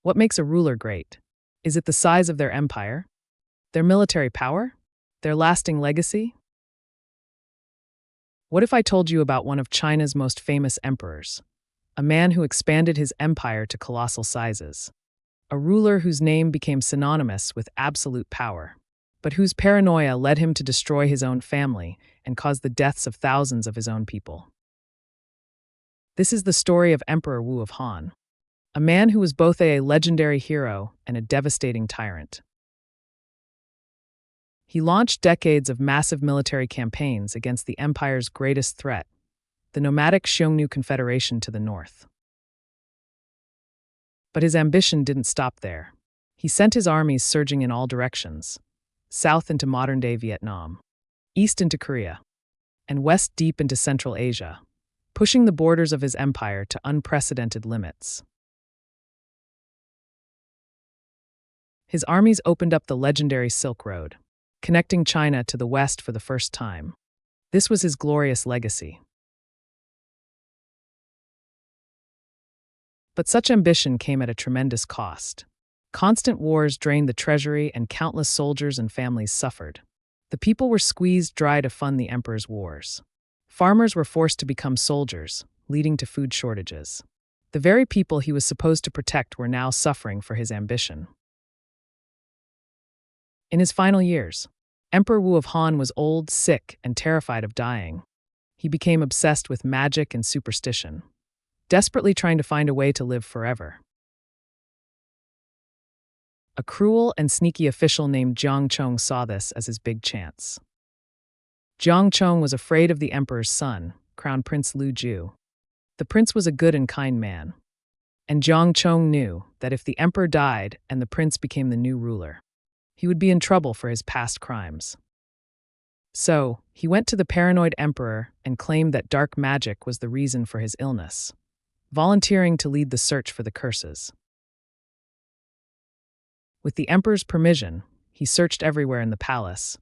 What makes a ruler great? Is it the size of their empire? Their military power? Their lasting legacy? What if I told you about one of China's most famous emperors? A man who expanded his empire to colossal sizes. A ruler whose name became synonymous with absolute power, but whose paranoia led him to destroy his own family and cause the deaths of thousands of his own people. This is the story of Emperor Wu of Han, a man who was both a legendary hero and a devastating tyrant. He launched decades of massive military campaigns against the empire's greatest threat, the nomadic Xiongnu Confederation to the north. But his ambition didn't stop there. He sent his armies surging in all directions, south into modern-day Vietnam, east into Korea, and west deep into Central Asia, pushing the borders of his empire to unprecedented limits. His armies opened up the legendary Silk Road, connecting China to the west for the first time. This was his glorious legacy. But such ambition came at a tremendous cost. Constant wars drained the treasury and countless soldiers and families suffered. The people were squeezed dry to fund the emperor's wars. Farmers were forced to become soldiers, leading to food shortages. The very people he was supposed to protect were now suffering for his ambition. In his final years, Emperor Wu of Han was old, sick, and terrified of dying. He became obsessed with magic and superstition, desperately trying to find a way to live forever. A cruel and sneaky official named Jiang Chong saw this as his big chance. Jiang Chong was afraid of the emperor's son, Crown Prince Lu Ju. The prince was a good and kind man, and Jiang Chong knew that if the emperor died and the prince became the new ruler, he would be in trouble for his past crimes. So, he went to the paranoid emperor and claimed that dark magic was the reason for his illness, volunteering to lead the search for the curses. With the emperor's permission, he searched everywhere in the palace,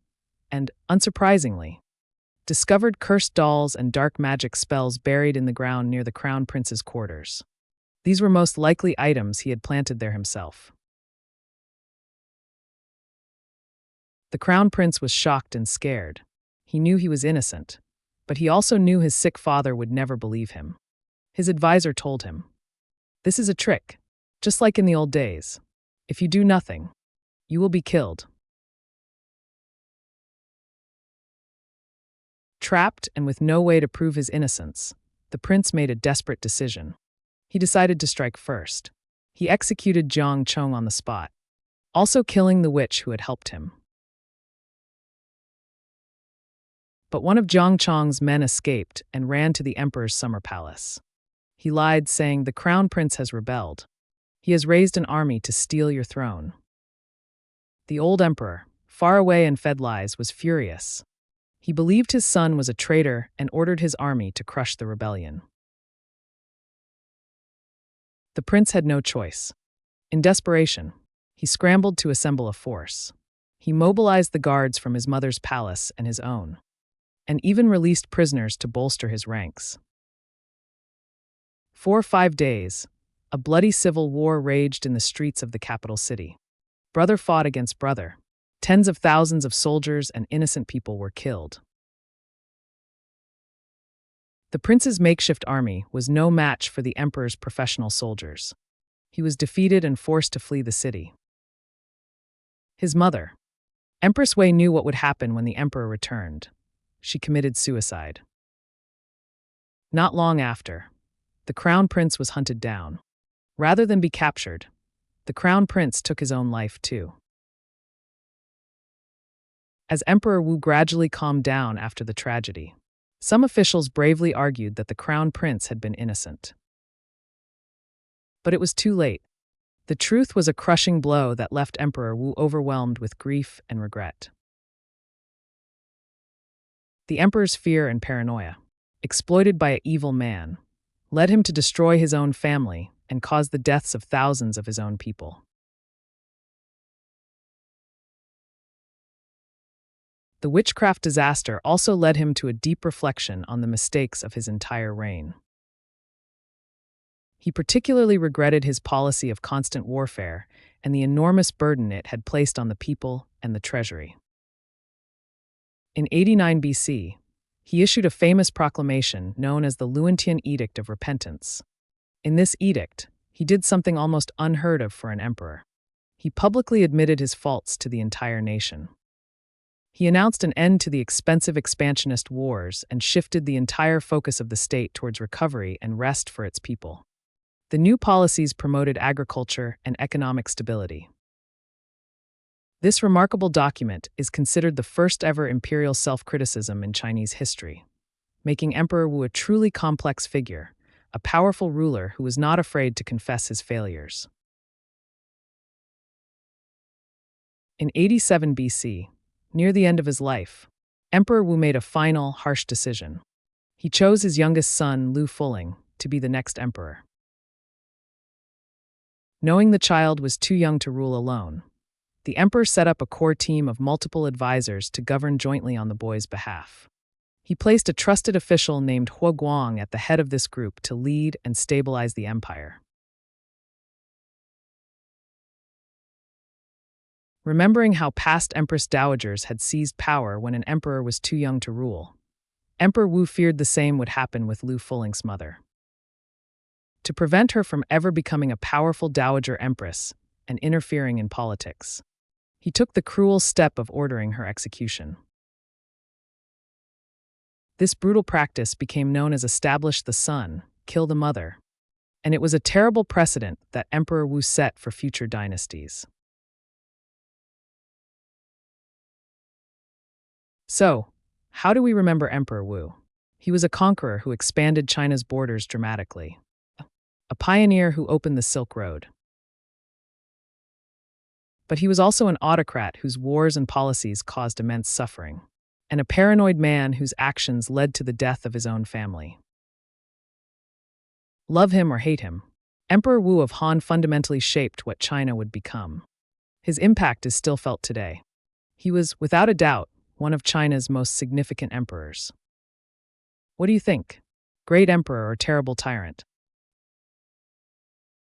and, unsurprisingly, discovered cursed dolls and dark magic spells buried in the ground near the crown prince's quarters. These were most likely items he had planted there himself. The crown prince was shocked and scared. He knew he was innocent, but he also knew his sick father would never believe him. His advisor told him, "This is a trick, just like in the old days. If you do nothing, you will be killed." Trapped and with no way to prove his innocence, the prince made a desperate decision. He decided to strike first. He executed Jiang Chong on the spot, also killing the witch who had helped him. But one of Jiang Chong's men escaped and ran to the emperor's summer palace. He lied, saying, "The crown prince has rebelled. He has raised an army to steal your throne." The old emperor, far away and fed lies, was furious. He believed his son was a traitor and ordered his army to crush the rebellion. The prince had no choice. In desperation, he scrambled to assemble a force. He mobilized the guards from his mother's palace and his own, and even released prisoners to bolster his ranks. For 5 days, a bloody civil war raged in the streets of the capital city. Brother fought against brother. Tens of thousands of soldiers and innocent people were killed. The prince's makeshift army was no match for the emperor's professional soldiers. He was defeated and forced to flee the city. His mother, Empress Wei, knew what would happen when the emperor returned. She committed suicide. Not long after, the crown prince was hunted down. Rather than be captured, the crown prince took his own life too. As Emperor Wu gradually calmed down after the tragedy, some officials bravely argued that the crown prince had been innocent. But it was too late. The truth was a crushing blow that left Emperor Wu overwhelmed with grief and regret. The emperor's fear and paranoia, exploited by an evil man, led him to destroy his own family and cause the deaths of thousands of his own people. The Witchcraft Disaster also led him to a deep reflection on the mistakes of his entire reign. He particularly regretted his policy of constant warfare and the enormous burden it had placed on the people and the treasury. In 89 BC, he issued a famous proclamation known as the Luntian Edict of Repentance. In this edict, he did something almost unheard of for an emperor. He publicly admitted his faults to the entire nation. He announced an end to the expensive expansionist wars and shifted the entire focus of the state towards recovery and rest for its people. The new policies promoted agriculture and economic stability. This remarkable document is considered the first-ever imperial self-criticism in Chinese history, making Emperor Wu a truly complex figure, a powerful ruler who was not afraid to confess his failures. In 87 BC, near the end of his life, Emperor Wu made a final, harsh decision. He chose his youngest son, Lu Fuling, to be the next emperor. Knowing the child was too young to rule alone, the emperor set up a core team of multiple advisors to govern jointly on the boy's behalf. He placed a trusted official named Hua Guang at the head of this group to lead and stabilize the empire. Remembering how past empress dowagers had seized power when an emperor was too young to rule, Emperor Wu feared the same would happen with Lu Fuling's mother. To prevent her from ever becoming a powerful dowager empress and interfering in politics, he took the cruel step of ordering her execution. This brutal practice became known as establish the son, kill the mother, and it was a terrible precedent that Emperor Wu set for future dynasties. So, how do we remember Emperor Wu? He was a conqueror who expanded China's borders dramatically, a pioneer who opened the Silk Road. But he was also an autocrat whose wars and policies caused immense suffering, and a paranoid man whose actions led to the death of his own family. Love him or hate him, Emperor Wu of Han fundamentally shaped what China would become. His impact is still felt today. He was, without a doubt, one of China's most significant emperors. What do you think? Great emperor or terrible tyrant?